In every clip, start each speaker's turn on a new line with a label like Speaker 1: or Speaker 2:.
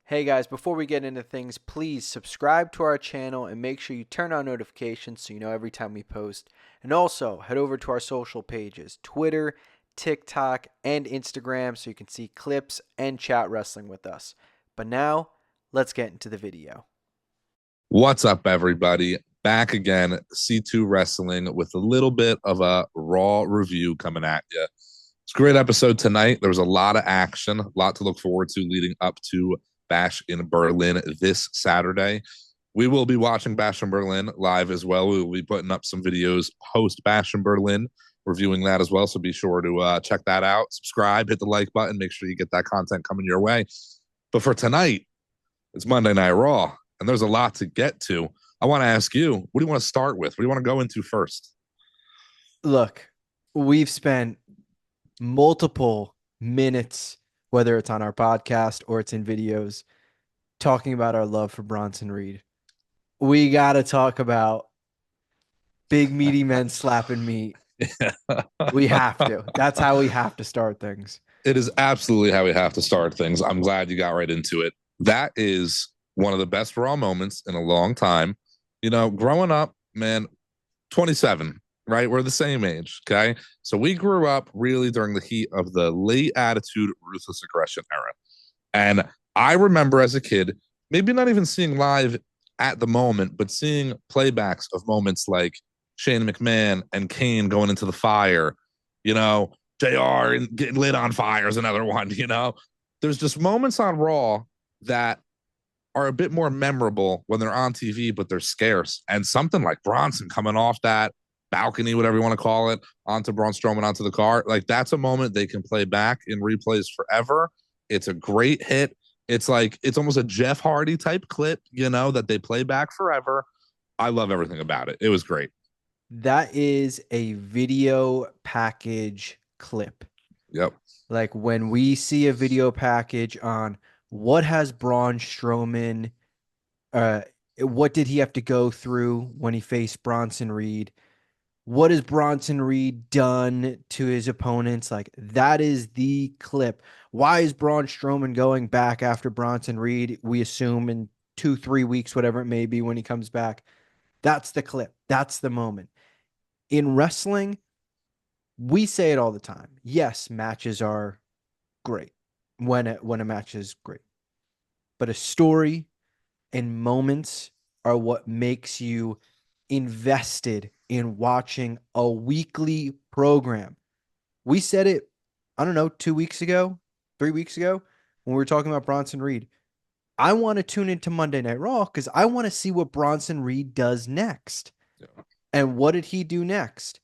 Speaker 1: Hey guys, before we get into things, please subscribe to our channel and make sure you turn on notifications so you know every time we post. And also, head over to our social pages, Twitter, TikTok, and Instagram so you can see clips and chat wrestling with us. But now, let's get into the video.
Speaker 2: What's up, everybody? Back again, C2 Wrestling with a little bit of a Raw review coming at you. It's a great episode tonight. There was a lot of action, a lot to look forward to leading up to Bash in Berlin this Saturday. We will be watching Bash in Berlin live as well. We will be putting up some videos post Bash in Berlin, reviewing that as well. So be sure to check that out. Subscribe, hit the like button, make sure you get that content coming your way. But for tonight, it's Monday Night Raw, and there's a lot to get to. I want to ask you, what do you want to start with? What do you want to go into first?
Speaker 1: Look, we've spent multiple minutes, whether it's on our podcast or it's in videos, talking about our love for Bronson Reed. We got to talk about big meaty men slapping meat. We have to. That's how we have to start things.
Speaker 2: It is absolutely how we have to start things. I'm glad you got right into it. That is one of the best Raw moments in a long time. You know, growing up, man, 27, right? We're the same age, okay? So we grew up really during the heat of the late attitude, ruthless aggression era. And I remember as a kid, maybe not even seeing live at the moment, but seeing playbacks of moments like Shane McMahon and Kane going into the fire, you know, JR and getting lit on fire is another one, you know. There's just moments on Raw that are a bit more memorable when they're on TV, but they're scarce. And something like Bronson coming off that balcony, whatever you want to call it, onto Braun Strowman onto the car, like that's a moment they can play back in replays forever. It's a great hit. It's like it's almost a Jeff Hardy type clip, you know, that they play back forever. I love everything about it. It was great.
Speaker 1: That is a video package clip.
Speaker 2: Yep.
Speaker 1: Like when we see a video package on what has Braun Strowman, what did he have to go through when he faced Bronson Reed? What has Bronson Reed done to his opponents? Like that is the clip. Why is Braun Strowman going back after Bronson Reed? We assume in 2-3 weeks, whatever it may be, when he comes back. That's the clip. That's the moment. In wrestling, we say it all the time. Yes, matches are great when a match is great, but a story and moments are what makes you invested in watching a weekly program. We said it, I don't know, 2 weeks ago, 3 weeks ago, when we were talking about Bronson Reed. I want to tune into Monday Night Raw because I want to see what Bronson Reed does next.
Speaker 2: Yeah.
Speaker 1: And what did he do next?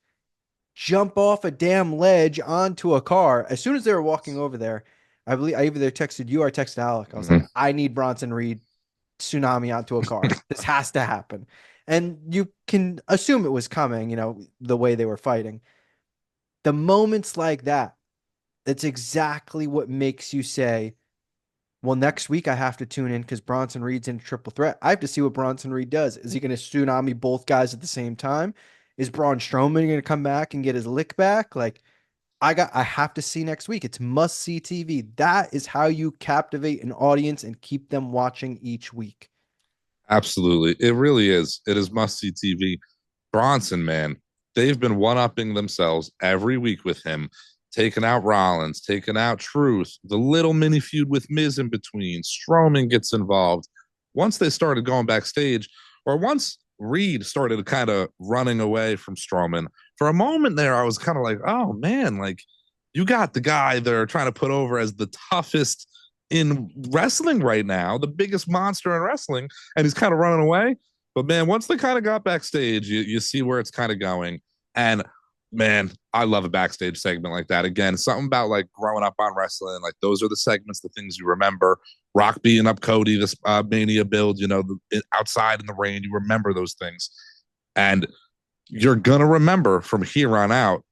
Speaker 1: Jump off a damn ledge onto a car. As soon as they were walking over there, I believe I either texted you or I texted Alec. I was like, I need Bronson Reed tsunami onto a car. This has to happen. And you can assume it was coming, you know, the way they were fighting. The moments like that, that's exactly what makes you say, well, next week I have to tune in because Bronson Reed's in a triple threat. I have to see what Bronson Reed does. Is he going to tsunami both guys at the same time? Is Braun Strowman going to come back and get his lick back? Like, I have to see next week. It's must see TV. That is how you captivate an audience and keep them watching each week.
Speaker 2: Absolutely. It really is. It is must see TV. Bronson, man, they've been one upping themselves every week with him, taking out Rollins, taking out Truth, the little mini feud with Miz in between. Strowman gets involved. Once they started going backstage, or once Reed started kind of running away from Strowman, for a moment there, I was kind of like, oh man, like you got the guy they're trying to put over as the toughest in wrestling right now, the biggest monster in wrestling, and he's kind of running away. But man, once they kind of got backstage, you see where it's kind of going. And man, I love a backstage segment like that. Again, something about like growing up on wrestling, like those are the segments, the things you remember. Rock beating up Cody, this Mania build, you know, outside in the rain, you remember those things. And you're going to remember from here on out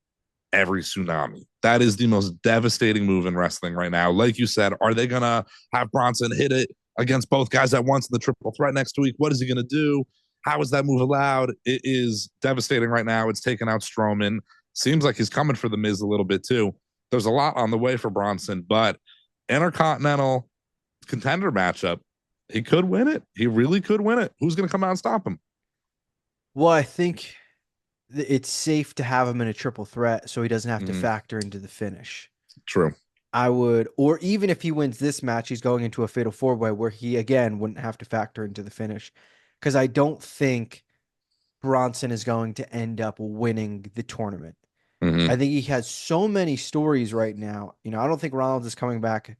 Speaker 2: every tsunami. That is the most devastating move in wrestling right now. Like you said, are they going to have Bronson hit it against both guys at once in the triple threat next week? What is he going to do? How is that move allowed? It is devastating right now. It's taken out Strowman. Seems like he's coming for the Miz a little bit too. There's a lot on the way for Bronson, but Intercontinental contender matchup, he could win it. He really could win it. Who's going to come out and stop him?
Speaker 1: Well, I think it's safe to have him in a triple threat so he doesn't have to
Speaker 2: Mm-hmm.
Speaker 1: factor into the finish.
Speaker 2: True.
Speaker 1: I would, or even if he wins this match, he's going into a fatal four way where he again wouldn't have to factor into the finish. Because I don't think Bronson is going to end up winning the tournament. I
Speaker 2: Mm-hmm.
Speaker 1: think he has so many stories right now. I don't think Rollins is coming back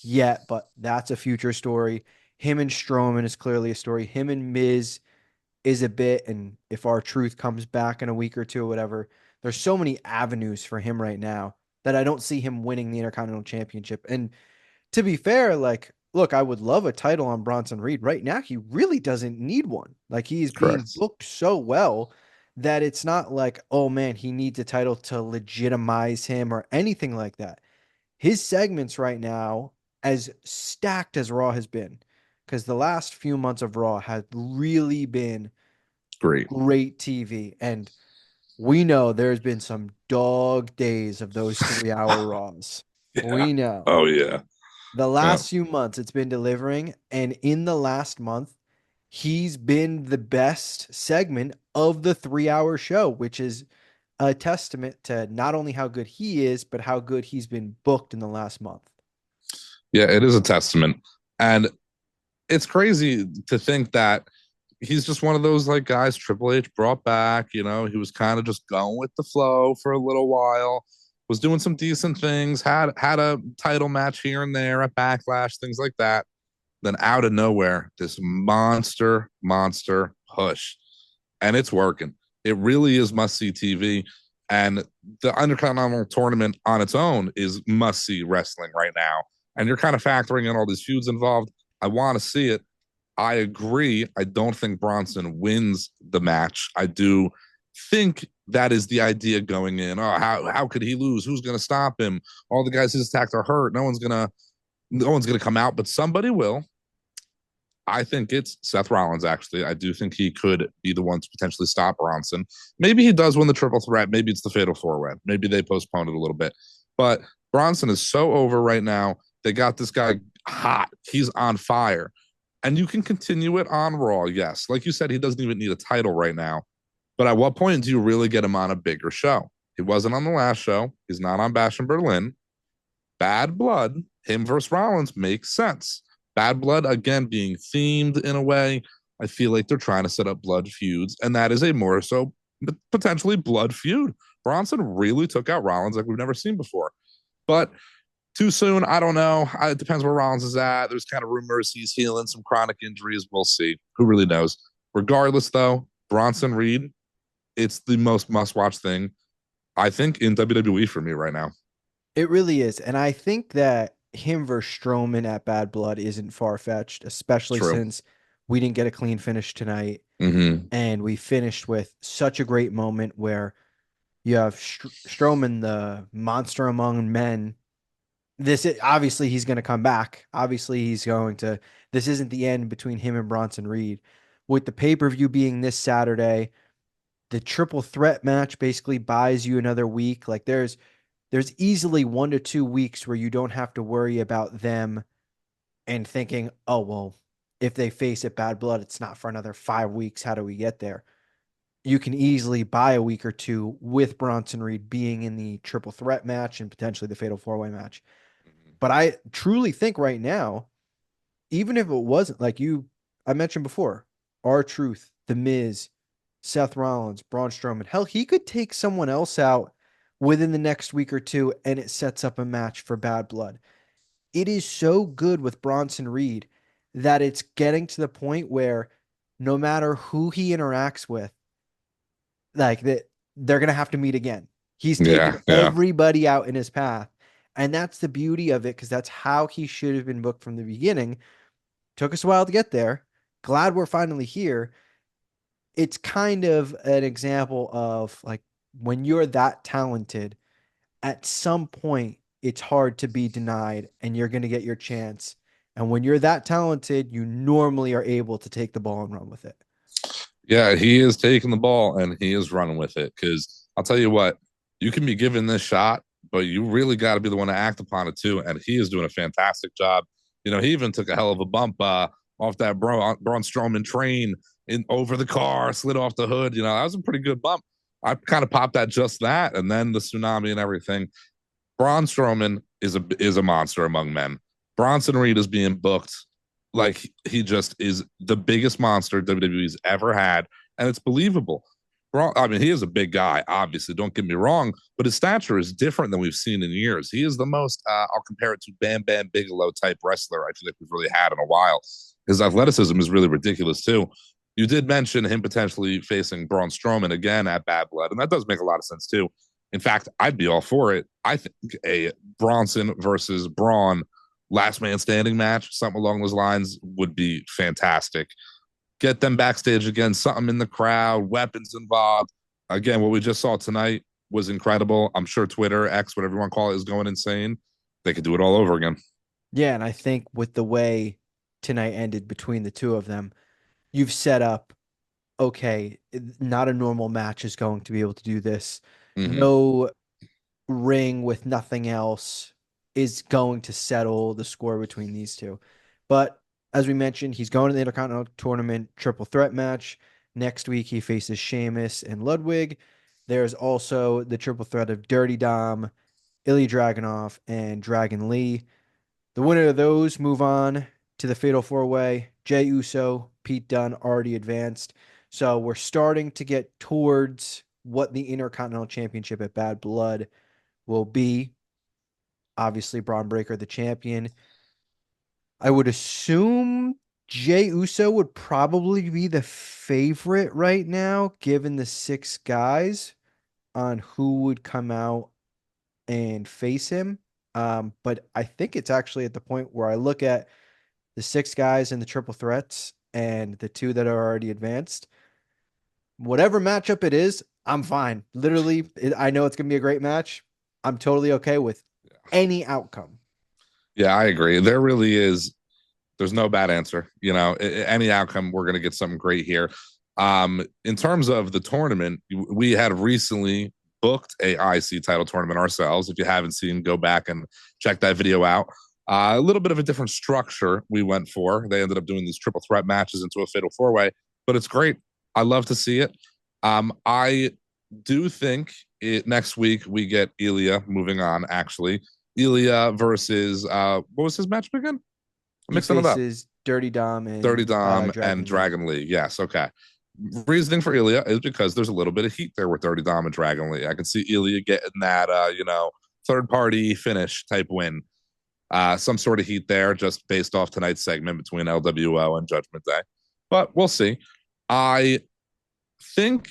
Speaker 1: yet, but that's a future story. Him and Strowman is clearly a story. Him and Miz is a bit, and if R-Truth comes back in a week or two or whatever, there's so many avenues for him right now that I don't see him winning the Intercontinental Championship. And to be fair, like, look, I would love a title on Bronson Reed. Right now, he really doesn't need one. Like, he's being
Speaker 2: Correct.
Speaker 1: booked so well that it's not like, oh man, he needs a title to legitimize him or anything like that. His segments right now, as stacked as Raw has been, because the last few months of Raw have really been
Speaker 2: Great.
Speaker 1: great TV. And we know there's been some dog days of those 3 hour Raws.
Speaker 2: Yeah.
Speaker 1: We know.
Speaker 2: Oh yeah.
Speaker 1: The
Speaker 2: Yeah.
Speaker 1: last few months it's been delivering, and in the last month, he's been the best segment of the 3 hour show, which is a testament to not only how good he is, but how good he's been booked in the last month.
Speaker 2: Yeah. It is a testament, and it's crazy to think that he's just one of those like guys Triple H brought back. He was kind of just going with the flow for a little while. Was doing some decent things. Had a title match here and there at Backlash, things like that. Then out of nowhere, this monster push, and it's working. It really is must see TV. And the Intercontinental Tournament on its own is must see wrestling right now. And you're kind of factoring in all these feuds involved. I want to see it. I agree. I don't think Bronson wins the match. I do think that is the idea going in. Oh, how could he lose? Who's going to stop him? All the guys he's attacked are hurt. No one's gonna come out, but somebody will. I think it's Seth Rollins, actually. I do think he could be the one to potentially stop Bronson. Maybe he does win the triple threat. Maybe it's the fatal four way. Maybe they postpone it a little bit. But Bronson is so over right now. They got this guy hot. He's on fire. And you can continue it on Raw, yes. Like you said, he doesn't even need a title right now. But at what point do you really get him on a bigger show? He wasn't on the last show. He's not on Bash in Berlin. Bad Blood, him versus Rollins makes sense. Bad Blood, again, being themed in a way. I feel like they're trying to set up blood feuds, and that is a more so potentially blood feud. Bronson really took out Rollins like we've never seen before. But too soon, I don't know. It depends where Rollins is at. There's kind of rumors he's healing some chronic injuries. We'll see. Who really knows? Regardless, though, Bronson Reed, it's the most must watch thing, I think, in WWE for me right now.
Speaker 1: It really is. And I think that him versus Strowman at Bad Blood isn't far fetched, especially
Speaker 2: True.
Speaker 1: since we didn't get a clean finish tonight.
Speaker 2: Mm-hmm.
Speaker 1: And we finished with such a great moment where you have Strowman, the monster among men. Obviously he's going to come back. Obviously he's going to. This isn't the end between him and Bronson Reed. With the pay-per-view being this Saturday, the triple threat match basically buys you another week. Like there's easily 1 to 2 weeks where you don't have to worry about them and thinking, oh, well, if they face it Bad Blood, it's not for another 5 weeks. How do we get there? You can easily buy a week or two with Bronson Reed being in the triple threat match and potentially the fatal four way match. But I truly think right now, even if it wasn't like I mentioned before, R-Truth, The Miz, Seth Rollins, Braun Strowman, hell, he could take someone else out within the next week or two and it sets up a match for Bad Blood. It is so good with Bronson Reed that it's getting to the point where no matter who he interacts with, like that they're gonna have to meet again. He's taken
Speaker 2: Yeah, yeah.
Speaker 1: everybody out in his path. And that's the beauty of it, because that's how he should have been booked from the beginning. Took us a while to get there. Glad we're finally here. It's kind of an example of like when you're that talented, at some point it's hard to be denied and you're going to get your chance. And when you're that talented, you normally are able to take the ball and run with it.
Speaker 2: Yeah, he is taking the ball and he is running with it. Because I'll tell you what, you can be given this shot, but you really got to be the one to act upon it too. And he is doing a fantastic job. He even took a hell of a bump off that Braun Strowman train in over the car, slid off the hood. That was a pretty good bump. I kind of popped at just that, and then the tsunami and everything. Braun Strowman is a monster among men. Bronson Reed is being booked like he just is the biggest monster WWE's ever had, and it's believable. I mean, he is a big guy, obviously. Don't get me wrong, but his stature is different than we've seen in years. He is the most. I'll compare it to Bam Bam Bigelow type wrestler I feel like we've really had in a while. His athleticism is really ridiculous too. You did mention him potentially facing Braun Strowman again at Bad Blood, and that does make a lot of sense too. In fact, I'd be all for it. I think a Bronson versus Braun last man standing match, something along those lines, would be fantastic. Get them backstage again, something in the crowd, weapons involved. Again, what we just saw tonight was incredible. I'm sure Twitter, X, whatever you want to call it, is going insane. They could do it all over again.
Speaker 1: Yeah, and I think with the way tonight ended between the two of them, you've set up, okay, not a normal match is going to be able to do this.
Speaker 2: Mm-hmm.
Speaker 1: No ring with nothing else is going to settle the score between these two. But as we mentioned, he's going to the Intercontinental Tournament triple threat match. Next week, he faces Sheamus and Ludwig. There's also the triple threat of Dirty Dom, Ilya Dragunov, and Dragon Lee. The winner of those move on to the Fatal Four Way. Jey Uso, Pete Dunne already advanced. So we're starting to get towards what the Intercontinental Championship at Bad Blood will be. Obviously, Braun Breaker, the champion. I would assume Jey Uso would probably be the favorite right now, given the six guys on who would come out and face him. But I think it's actually at the point where I look at the six guys in the triple threats and the two that are already advanced. Whatever matchup it is, I'm fine. Literally, I know it's going to be a great match. I'm totally okay with any outcome.
Speaker 2: Yeah, I agree. There really is. There's no bad answer. Any outcome, we're going to get something great here. In terms of the tournament, we had recently booked a IC title tournament ourselves. If you haven't seen, go back and check that video out. A little bit of a different structure we went for. They ended up doing these triple threat matches into a fatal four way, but it's great. I love to see it. I do think next week we get Ilya moving on. Actually, Ilya versus what was his match again? I'm
Speaker 1: He
Speaker 2: mixing it up.
Speaker 1: faces Dirty Dom
Speaker 2: Dirty
Speaker 1: and
Speaker 2: Dom and
Speaker 1: Dragon Lee.
Speaker 2: Dragon Lee. Yes, okay. Reasoning for Ilya is because there's a little bit of heat there with Dirty Dom and Dragon Lee. I can see Ilya getting that, third party finish type win. Some sort of heat there, just based off tonight's segment between LWO and Judgment Day. But we'll see. I think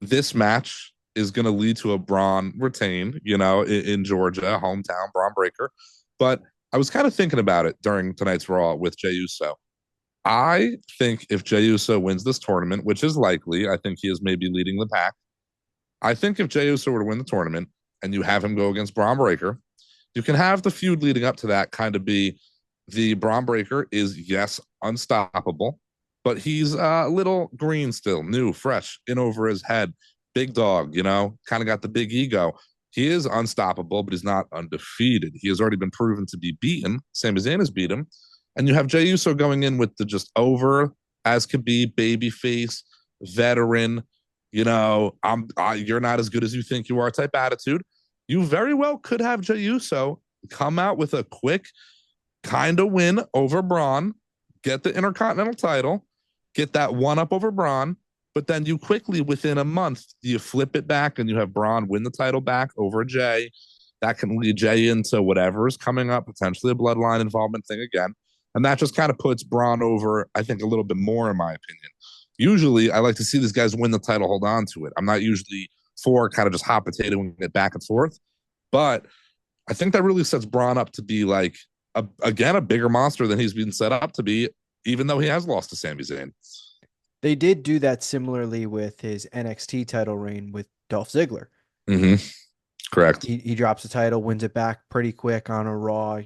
Speaker 2: this match is going to lead to a Braun retain, in Georgia, hometown, Braun Breaker. But I was kind of thinking about it during tonight's Raw with Jey Uso. I think if Jey Uso wins this tournament, which is likely, I think he is maybe leading the pack. I think if Jey Uso were to win the tournament and you have him go against Braun Breaker, you can have the feud leading up to that kind of be the Braun Breaker is, yes, unstoppable, but he's a little green still, new, fresh, in over his head. Big dog, kind of got the big ego. He is unstoppable, but he's not undefeated. He has already been proven to be beaten. Sami Zayn has beat him. And you have Jey Uso going in with the just over as could be baby face, veteran, you're not as good as you think you are type attitude. You very well could have Jey Uso come out with a quick kind of win over Braun, get the Intercontinental title, get that one up over Braun, but then you quickly, within a month, you flip it back and you have Braun win the title back over Jey. That can lead Jey into whatever is coming up, potentially a bloodline involvement thing again. And that just kind of puts Braun over, I think, a little bit more, in my opinion. Usually, I like to see these guys win the title, hold on to it. I'm not usually for kind of just hot potatoing it back and forth. But I think that really sets Braun up to be like, again, a bigger monster than he's been set up to be, even though he has lost to Sami Zayn.
Speaker 1: They did do that similarly with his NXT title reign with Dolph Ziggler.
Speaker 2: Mm-hmm. Correct.
Speaker 1: He drops the title, wins it back pretty quick on a Raw,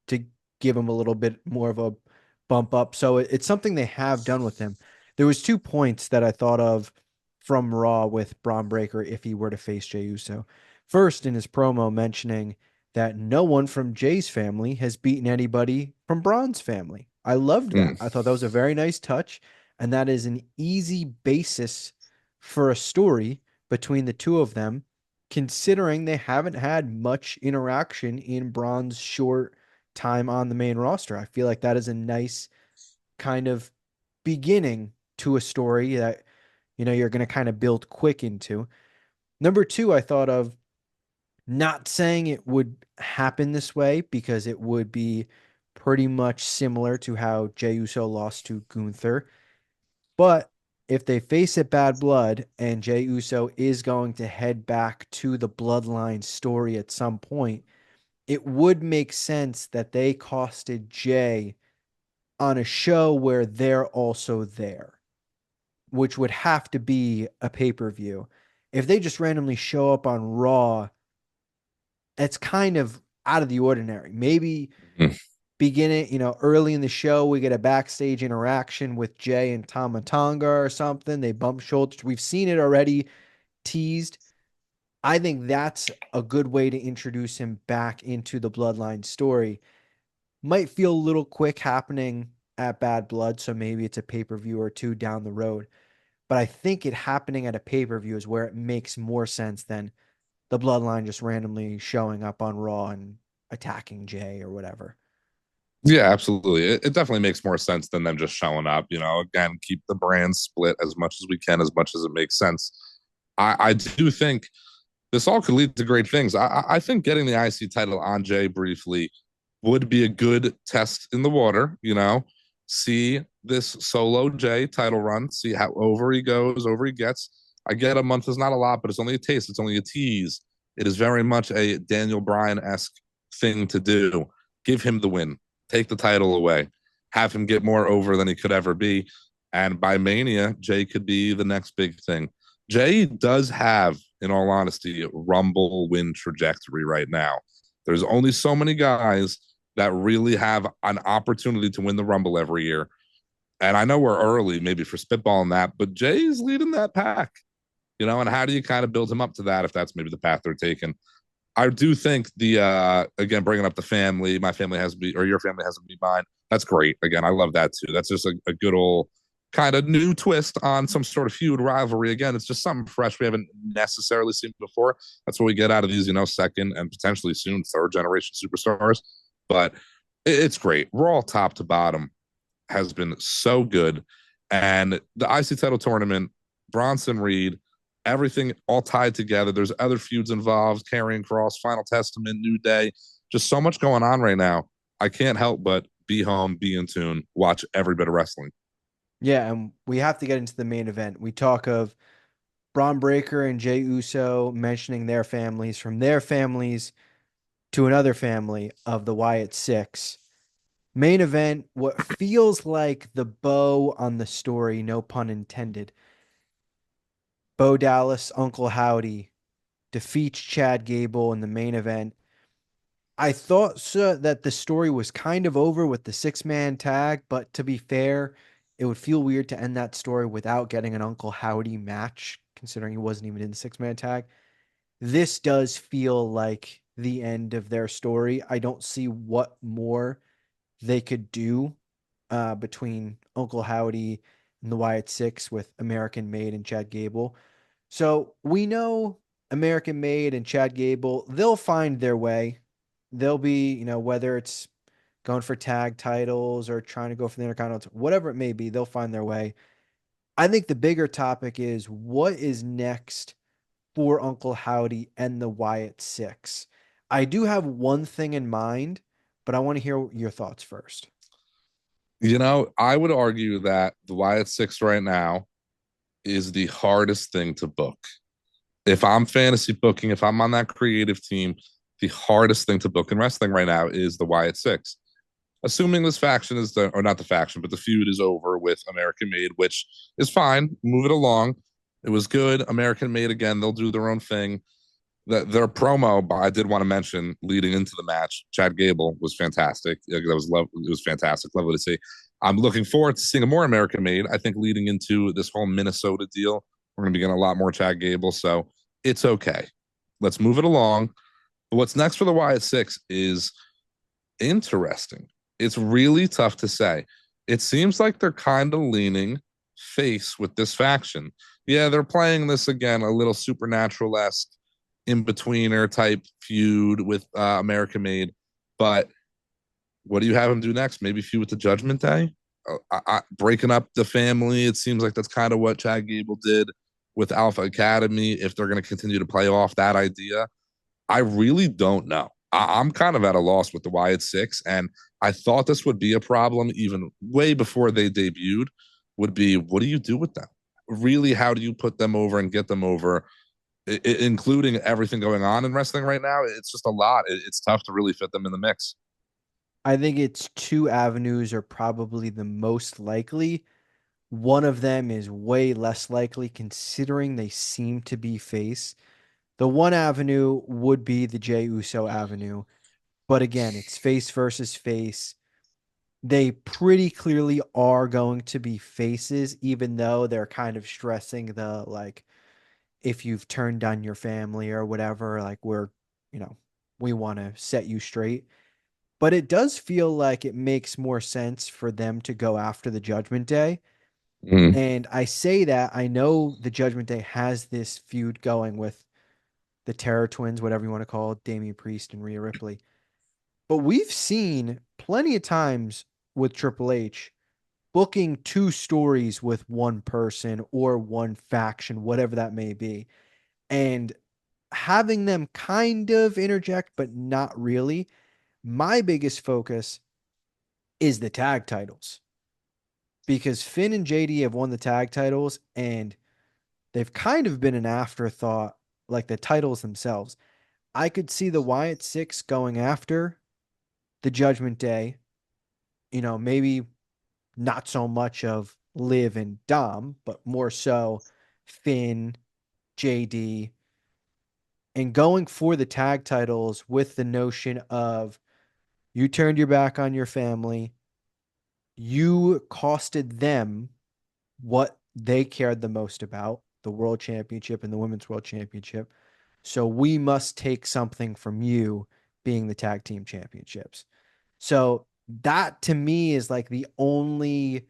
Speaker 1: to give him a little bit more of a bump up. So it's something they have done with him. There was 2 points that I thought of from Raw with Braun Breaker if he were to face Jey Uso. First, in his promo mentioning that no one from Jay's family has beaten anybody from Braun's family. I loved that.
Speaker 2: Mm.
Speaker 1: I thought that was a very nice touch, and that is an easy basis for a story between the two of them, considering they haven't had much interaction in Braun's short time on the main roster. I feel like that is a nice kind of beginning to a story that you're going to kind of build quick into. Number two, I thought of, not saying it would happen this way because it would be pretty much similar to how Jey Uso lost to Gunther. But if they face it Bad Blood and Jey Uso is going to head back to the Bloodline story at some point, it would make sense that they costed Jey on a show where they're also there, which would have to be a pay per view. If they just randomly show up on Raw, it's kind of out of the ordinary. Maybe
Speaker 2: Mm.
Speaker 1: beginning, early in the show, we get a backstage interaction with Jay and Tama Tonga or something. They bump shoulders. We've seen it already teased. I think that's a good way to introduce him back into the Bloodline story. Might feel a little quick happening at Bad Blood, so maybe it's a pay per view or two down the road. But I think it happening at a pay per view is where it makes more sense than the Bloodline just randomly showing up on Raw and attacking Jay or whatever.
Speaker 2: Yeah, absolutely. It definitely makes more sense than them just showing up. Again, keep the brand split as much as we can, as much as it makes sense. I do think this all could lead to great things. I think getting the IC title on Jay briefly would be a good test in the water. See this solo Jay title run, see how over he goes, over he gets. I get a month is not a lot, but it's only a taste, it's only a tease. It is very much a Daniel Bryan esque thing to do. Give him the win, take the title away, have him get more over than he could ever be. And by Mania, Jay could be the next big thing. Jay does have, in all honesty, a Rumble win trajectory right now. There's only so many guys that really have an opportunity to win the Rumble every year. And I know we're early, maybe for spitballing that, but Jay's leading that pack, and how do you kind of build him up to that if that's maybe the path they're taking? I do think again, bringing up the family, my family has to be, or your family has to be mine. That's great. Again, I love that too. That's just a good old kind of new twist on some sort of feud rivalry. Again, it's just something fresh we haven't necessarily seen before. That's what we get out of these, second and potentially soon third generation superstars. But it's great. Raw top to bottom has been so good. And the IC title tournament, Bronson Reed, everything all tied together. There's other feuds involved, Karrion Kross, Final Testament, New Day, just so much going on right now. I can't help but be home, be in tune, watch every bit of wrestling.
Speaker 1: Yeah, and we have to get into the main event. We talk of Braun Breaker and Jey Uso mentioning their families, from their families to another family of the Wyatt Six. Main event, what feels like the bow on the story, no pun intended. Bo Dallas, Uncle Howdy defeats Chad Gable in the main event. I thought that the story was kind of over with the six-man tag, but to be fair, it would feel weird to end that story without getting an Uncle Howdy match, considering he wasn't even in the six-man tag. This does feel like the end of their story. I don't see what more they could do between Uncle Howdy and the Wyatt Six with American Made and Chad Gable. So we know American Made and Chad Gable, they'll find their way. They'll be, whether it's going for tag titles or trying to go for the Intercontinental, whatever it may be, they'll find their way. I think the bigger topic is what is next for Uncle Howdy and the Wyatt Six. I do have one thing in mind, but I want to hear your thoughts first.
Speaker 2: I would argue that the Wyatt Six right now is the hardest thing to book. If I'm fantasy booking, if I'm on that creative team, the hardest thing to book in wrestling right now is the Wyatt Six. Assuming this faction is or not the faction, but the feud is over with American Made, which is fine. Move it along. It was good. American Made again. They'll do their own thing. Their promo, I did want to mention leading into the match, Chad Gable was fantastic. That was love. It was fantastic. Lovely to see. I'm looking forward to seeing a more American Made. I think leading into this whole Minnesota deal, we're going to be getting a lot more Chad Gable. So it's okay. Let's move it along. But what's next for the Wyatt Six is interesting. It's really tough to say. It seems like they're kind of leaning face with this faction. Yeah, they're playing this again, a little supernatural esque in betweener type feud with America Made. But what do you have him do next? Maybe feud with the Judgment Day? Breaking up the family. It seems like that's kind of what Chad Gable did with Alpha Academy. If they're going to continue to play off that idea, I really don't know. I'm kind of at a loss with the Wyatt Six, and I thought this would be a problem even way before they debuted. Would be what do you do with them? Really, how do you put them over and get them over, including everything going on in wrestling right now? It's just a lot. It's tough to really fit them in the mix.
Speaker 1: I think it's two avenues are probably the most likely. One of them is way less likely considering they seem to be face. The one avenue would be the Jey Uso avenue, but again, it's face versus face. They pretty clearly are going to be faces, even though they're kind of stressing the like, if you've turned down your family or whatever, like you know, we want to set you straight. But it does feel like it makes more sense for them to go after the Judgment Day.
Speaker 2: Mm.
Speaker 1: And I say that I know the Judgment Day has this feud going with the Terror Twins, whatever you want to call it, Damian Priest and Rhea Ripley. But we've seen plenty of times with Triple H booking two stories with one person or one faction, whatever that may be, and having them kind of interject, but not really. My biggest focus is the tag titles because Finn and JD have won the tag titles and they've kind of been an afterthought, like the titles themselves. I could see the Wyatt Six going after the Judgment Day, maybe not so much of Liv and Dom, but more so Finn, JD, and going for the tag titles with the notion of you turned your back on your family, you costed them what they cared the most about, the world championship and the women's world championship. So we must take something from you being the tag team championships. So that to me is like the only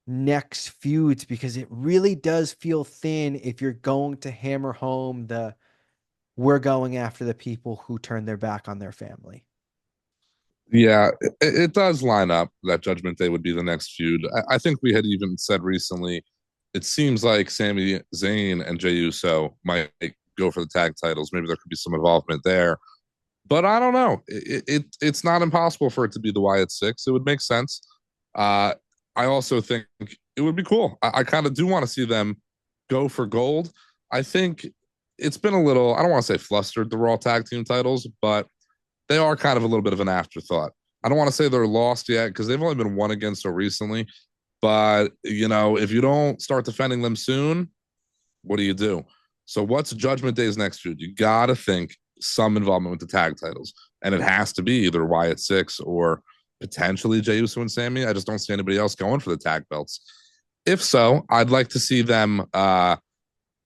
Speaker 1: next feuds because it really does feel thin if you're going to hammer home the we're going after the people who turn their back on their family.
Speaker 2: Yeah, it does line up that Judgment Day would be the next feud. I think we had even said recently, it seems like Sami Zayn and Jey Uso might go for the tag titles. Maybe there could be some involvement there, but I don't know. It's not impossible for it to be the Wyatt Six. It would make sense. Uh, I also think it would be cool. I kind of do want to see them go for gold. I think it's been a little. I don't want to say flustered the Raw tag team titles, but they are kind of a little bit of an afterthought. I don't want to say they're lost yet because they've only been won again so recently. But if you don't start defending them soon, what do you do? So what's Judgment Day's next feud? You gotta think some involvement with the tag titles, and it has to be either Wyatt Six or potentially Jey Uso and Sammy. I just don't see anybody else going for the tag belts. If so, I'd like to see them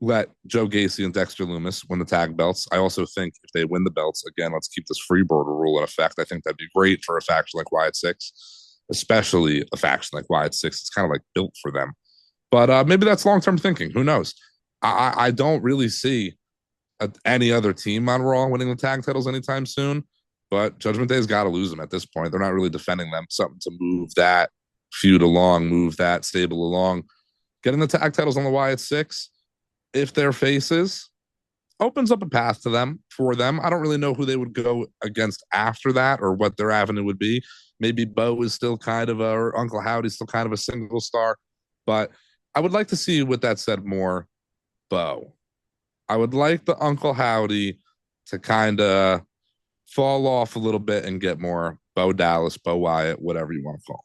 Speaker 2: let Joe Gacy and Dexter Loomis win the tag belts. I also think if they win the belts, again, let's keep this freebirder rule in effect. I think that'd be great for a faction like Wyatt Six, especially a faction like Wyatt Six. It's kind of like built for them. But maybe that's long term thinking. Who knows? I don't really see any other team on Raw winning the tag titles anytime soon. But Judgment Day's got to lose them at this point. They're not really defending them. Something to move that feud along, move that stable along. Getting the tag titles on the Wyatt Six, if they're faces, opens up a path to them for them. I don't really know who they would go against after that or what their avenue would be. Maybe Bo is still kind of or Uncle Howdy's still kind of a single star. But I would like to see, with that said, more Bo. I would like the Uncle Howdy to kind of fall off a little bit and get more Bo Dallas, Bo Wyatt, whatever you want to call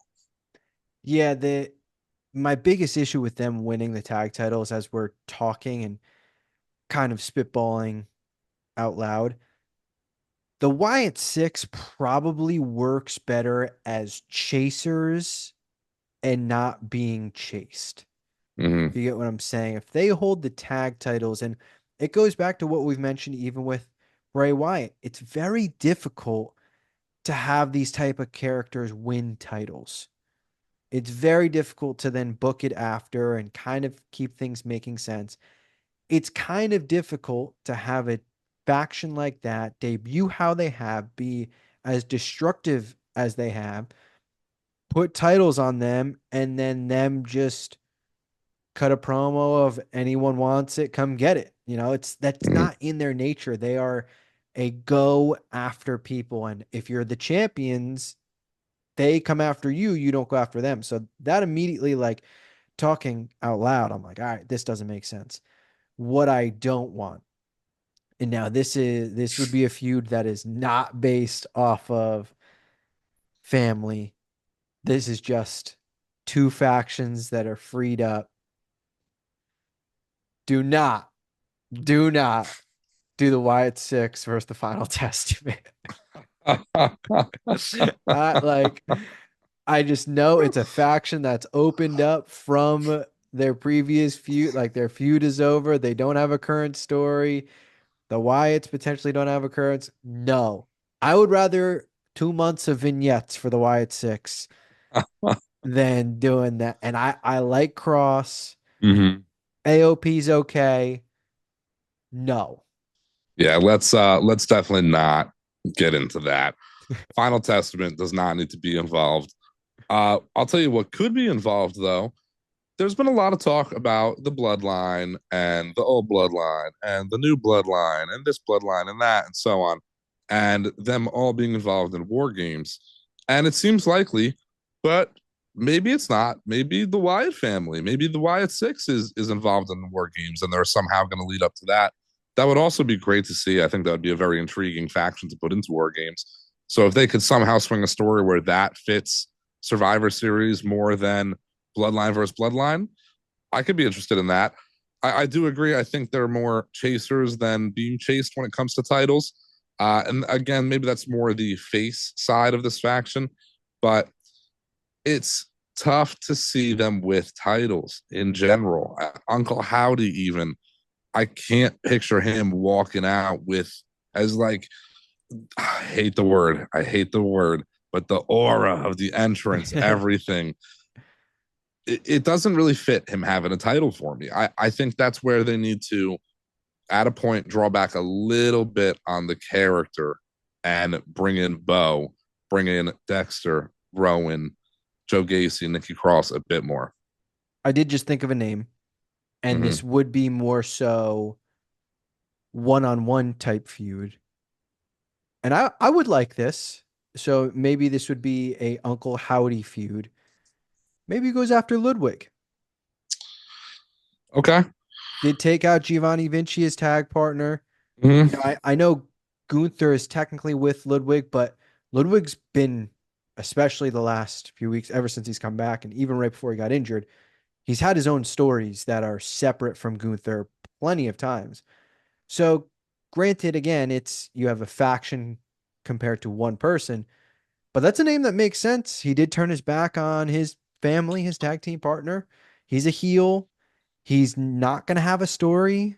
Speaker 1: Yeah, the my biggest issue with them winning the tag titles as we're talking and kind of spitballing out loud, the Wyatt Six probably works better as chasers and not being chased.
Speaker 2: it. Mm-hmm.
Speaker 1: If you get what I'm saying, if they hold the tag titles, and it goes back to what we've mentioned, even with Bray Wyatt, it's very difficult to have these type of characters win titles. It's very difficult to then book it after and kind of keep things making sense. It's kind of difficult to have a faction like that debut how they have, be as destructive as they have, put titles on them, and then them just cut a promo of anyone wants it, come get it. It's that's
Speaker 2: Mhm.
Speaker 1: not in their nature. They are a go after people. And if you're the champions, they come after you, you don't go after them. So that immediately, like talking out loud, I'm like, all right, this doesn't make sense. What I don't want, and now this would be a feud that is not based off of family. This is just two factions that are freed up. Do not, do not do the Wyatt Six versus the Final Testament. Like, I just know it's a faction that's opened up from their previous feud. Like their feud is over. They don't have a current story. The Wyatts potentially don't have a current. No, I would rather 2 months of vignettes for the Wyatt Six than doing that. And I like Cross.
Speaker 2: Mhm.
Speaker 1: AOP's okay. No.
Speaker 2: Yeah, let's definitely not get into that. Final Testament does not need to be involved. I'll tell you what could be involved though. There's been a lot of talk about the bloodline and the old bloodline and the new bloodline and this bloodline and that and so on, and them all being involved in war games. And it seems likely, but maybe it's not. Maybe the Wyatt family, maybe the Wyatt Six is involved in the war games, and they're somehow going to lead up to that. That would also be great to see. I think that would be a very intriguing faction to put into war games. So if they could somehow swing a story where that fits Survivor Series more than Bloodline versus Bloodline, I could be interested in that. I do agree. I think they're more chasers than being chased when it comes to titles. And again, maybe that's more the face side of this faction, but it's tough to see them with titles in general. Uncle Howdy, even, I can't picture him walking out with, as like, I hate the word, but the aura of the entrance, everything, it doesn't really fit him having a title for me. I think that's where they need to, at a point, draw back a little bit on the character and bring in Bo, bring in Dexter, Rowan, Joe Gacy, Nikki Cross a bit more.
Speaker 1: I did just think of a name, and
Speaker 2: Mm-hmm.
Speaker 1: this would be more so one-on-one type feud. And I would like this. So maybe this would be a Uncle Howdy feud. Maybe he goes after Ludwig.
Speaker 2: Okay.
Speaker 1: Did take out Giovanni Vinci as tag partner.
Speaker 2: Mm-hmm.
Speaker 1: I know Gunther is technically with Ludwig, but Ludwig's been, especially the last few weeks, ever since he's come back, and even right before he got injured, he's had his own stories that are separate from Gunther plenty of times. So, granted, again, it's you have a faction compared to one person, but that's a name that makes sense. He did turn his back on his family, his tag team partner. He's a heel. He's not going to have a story.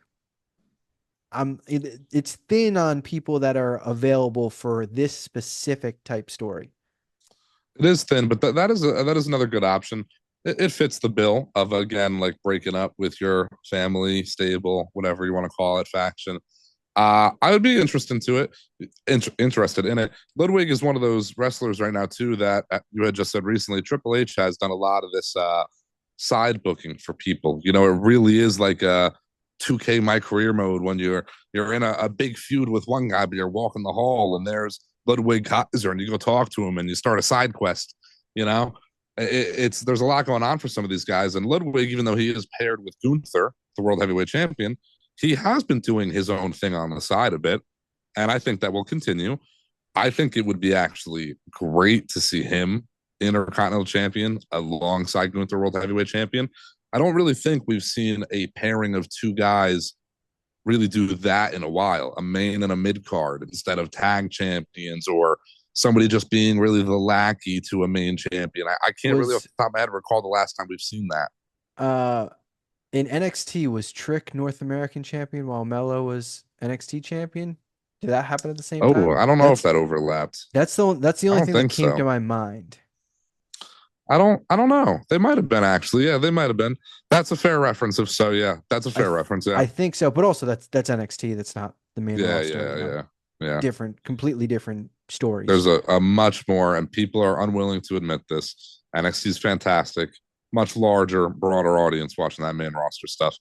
Speaker 1: It's thin on people that are available for this specific type story.
Speaker 2: It is thin, but that is another good option. It fits the bill of, again, like breaking up with your family, stable, whatever you want to call it, faction. I would be interested in it. Ludwig is one of those wrestlers right now too that you had just said recently. Triple H has done a lot of this side booking for people. You know, it really is like a 2K my career mode when you're in a big feud with one guy, but you're walking the hall and there's Ludwig Kaiser, and you go talk to him and you start a side quest. You know, it's there's a lot going on for some of these guys, and Ludwig, even though he is paired with Gunther, the world heavyweight champion, he has been doing his own thing on the side a bit, and I think that will continue. I think it would be actually great to see him Intercontinental Champion alongside Gunther World Heavyweight Champion. I don't really think we've seen a pairing of two guys really do that in a while, a main and a mid card instead of tag champions or somebody just being really the lackey to a main champion. I can't really off
Speaker 1: Was
Speaker 2: the top of my head recall the last time we've seen that.
Speaker 1: uh in NXT was Trick North American champion while Mello was NXT champion? Did that happen at the same
Speaker 2: Oh,
Speaker 1: time?
Speaker 2: I don't know if that overlapped.
Speaker 1: That's the
Speaker 2: I
Speaker 1: only
Speaker 2: don't
Speaker 1: thing that
Speaker 2: think
Speaker 1: came
Speaker 2: so.
Speaker 1: to my mind.
Speaker 2: I don't know. They might have been actually. Yeah, they might have been. That's a fair reference. If so, yeah, that's a
Speaker 1: I
Speaker 2: fair
Speaker 1: th-
Speaker 2: reference. Yeah.
Speaker 1: I think so, but also that's NXT. That's not the main
Speaker 2: Yeah,
Speaker 1: roster.
Speaker 2: yeah, yeah. Yeah.
Speaker 1: Different, completely different stories.
Speaker 2: There's a much more, and people are unwilling to admit this. NXT is fantastic, much larger, broader audience watching that main roster stuff.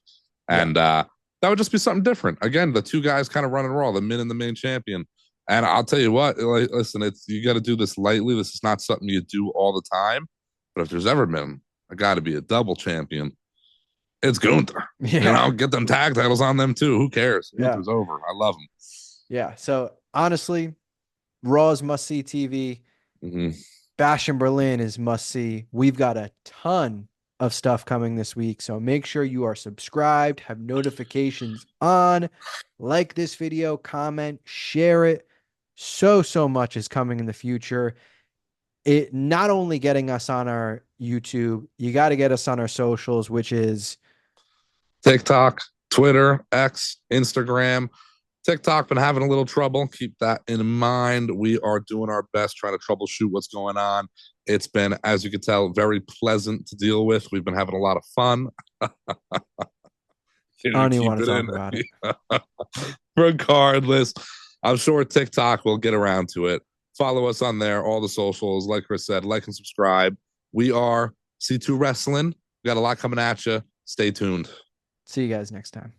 Speaker 1: Yeah,
Speaker 2: And that would just be something different. Again, the two guys kind of running Raw, the Min and the main champion. And I'll tell you what, like, listen, it's you got to do this lightly. This is not something you do all the time. But if there's ever been a guy to be a double champion, it's Gunther. You
Speaker 1: yeah,
Speaker 2: know, get them tag titles on them too. Who cares?
Speaker 1: yeah,
Speaker 2: Gunther's over. I love him.
Speaker 1: yeah. So honestly, Raw's must see TV.
Speaker 2: Mm-hmm.
Speaker 1: Bash in Berlin is must see. We've got a ton of stuff coming this week. So make sure you are subscribed, have notifications on, like this video, comment, share it. So much is coming in the future. It not only getting us on our YouTube, you got to get us on our socials, which is
Speaker 2: TikTok, Twitter, X, Instagram. TikTok been having a little trouble. Keep that in mind. We are doing our best trying to troubleshoot what's going on. It's been, as you can tell, very pleasant to deal with. We've been having a lot of fun.
Speaker 1: I
Speaker 2: To
Speaker 1: don't even
Speaker 2: keep
Speaker 1: want to
Speaker 2: it
Speaker 1: talk about it.
Speaker 2: in. Regardless, I'm sure TikTok will get around to it. Follow us on there, all the socials. Like Chris said, like and subscribe. We are C2 Wrestling. We got a lot coming at you. Stay tuned.
Speaker 1: See you guys next time.